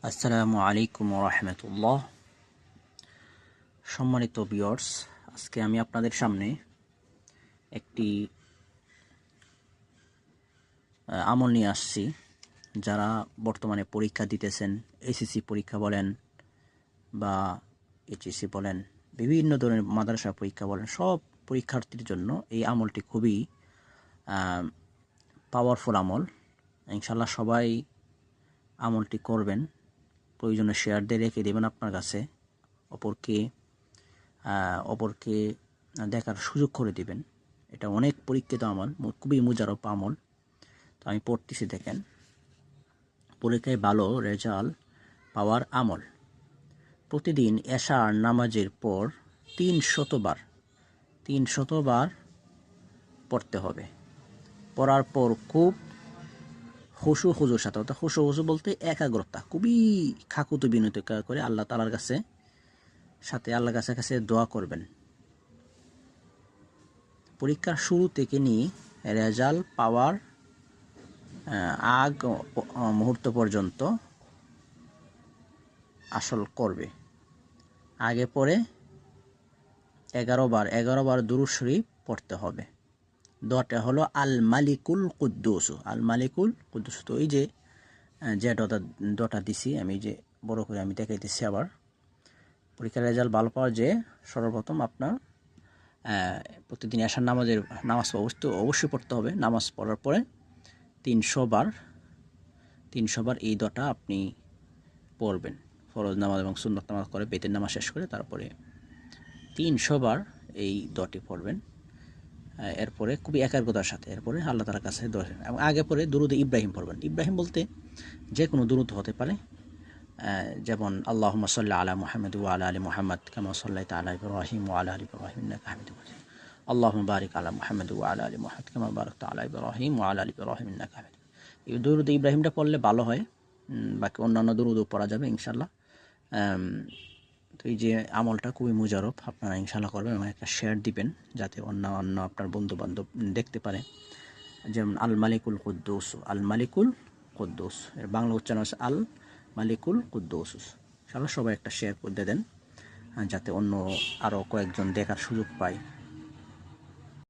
আসসালামু আলাইকুম রহমতুল্লাহ। সম্মানিত ভিউয়ার্স, আজকে আমি আপনাদের সামনে একটি আমল নিয়ে আসছি। যারা বর্তমানে পরীক্ষা দিতেছেন, এসএসসি পরীক্ষা বলেন বা এইচএসসি বলেন, বিভিন্ন ধরনের মাদ্রাসা পরীক্ষা বলেন, সব পরীক্ষার্থীর জন্য এই আমলটি খুবই পাওয়ারফুল আমল। ইনশাল্লাহ সবাই আমলটি করবেন। প্রয়োজনে শেয়ার দিয়ে রেখে দেবেন আপনার কাছে, অপরকে দেখার সুযোগ করে দিবেন। এটা অনেক পরীক্ষিত আমল, খুবই মুজারব আমল। তো আমি পড়তেছি, দেখেন। পরীক্ষায় ভালো রেজাল্ট পাওয়ার আমল। প্রতিদিন এশার নামাজের পর ৩০০ বার পড়তে হবে। পড়ার পর খুব হুজুর সাথে, অর্থাৎ হুজু বলতে একাগ্রতা, খুবই খাকুত বিনত করে আল্লাহ তাআলার কাছে আল্লাহর কাছে দোয়া করবেন। পরীক্ষার শুরু থেকে নিয়ে রেজাল্ট পাওয়ার আগ মুহূর্ত পর্যন্ত আসল করবে। আগে পরে 11 বার দুরূদ শরীফ পড়তে হবে। দোয়াটা হলো আল মালিকুল কুদ্দুস। আল মালিকুল কুদ্দুস। তো এই যে দোয়াটা দিছি আমি, যে বড় করে আমি দেখাইতেছি আবার। পরীক্ষার রেজাল্ট ভালো পাওয়ার যে সর্বপ্রথম আপনার প্রতিদিন এশার নামাজ অবশ্যই পড়তে হবে। নামাজ পড়ার পরে ৩০০ বার এই দোয়াটা আপনি পড়বেন। ফরজ নামাজ এবং সুন্নত নামাজ করে, বেতের নামাজ শেষ করে তারপরে ৩০০ বার এই দোয়াটি পড়বেন। এরপরে খুবই একাগ্রতার সাথে এরপরে আল্লাহ তাআলার কাছে দোয়া, এবং আগে পরে দুরুদে ইব্রাহিম পড়বেন। ইব্রাহিম বলতে যে কোনো দুরুদ হতে পারে, যেমন আল্লাহুম্মা সাল্লি আলা মুহাম্মাদ ওয়া আলা আলি মুহাম্মাদ কামা সাল্লাইতা আলা ইব্রাহিম ওয়া আলা আলি ইব্রাহিম ইন্নাকা হামিদুম মাজিদ। আল্লাহুম্মা বারিক আলা মুহাম্মাদ ওয়া আলা আলি মুহাম্মাদ কামা বারাকতা আলা ইব্রাহিম ওয়া আলা আলি ইব্রাহিম ইন্নাকা হামিদুম মাজিদ। এই দুরুদ ইব্রাহিমটা পড়লে ভালো হয়। বাকি অন্যান্য দুরুদও পড়া যাবে ইনশাআল্লাহ। তো এই যে আমলটা খুবই মুজারব, আপনারা ইনশাআল্লাহ করবেন এবং একটা শেয়ার দিবেন যাতে অন্য আপনার বন্ধু বান্ধব দেখতে পারে। যেমন আল মালিকুল কুদ্দুস, আল মালিকুল কুদ্দুস, এর বাংলা উচ্চারণ আছে আল মালিকুল কুদ্দুস। ইনশাআল্লাহ সবাই একটা শেয়ার করে দেন যাতে অন্য আরও কয়েকজন দেখার সুযোগ পায়।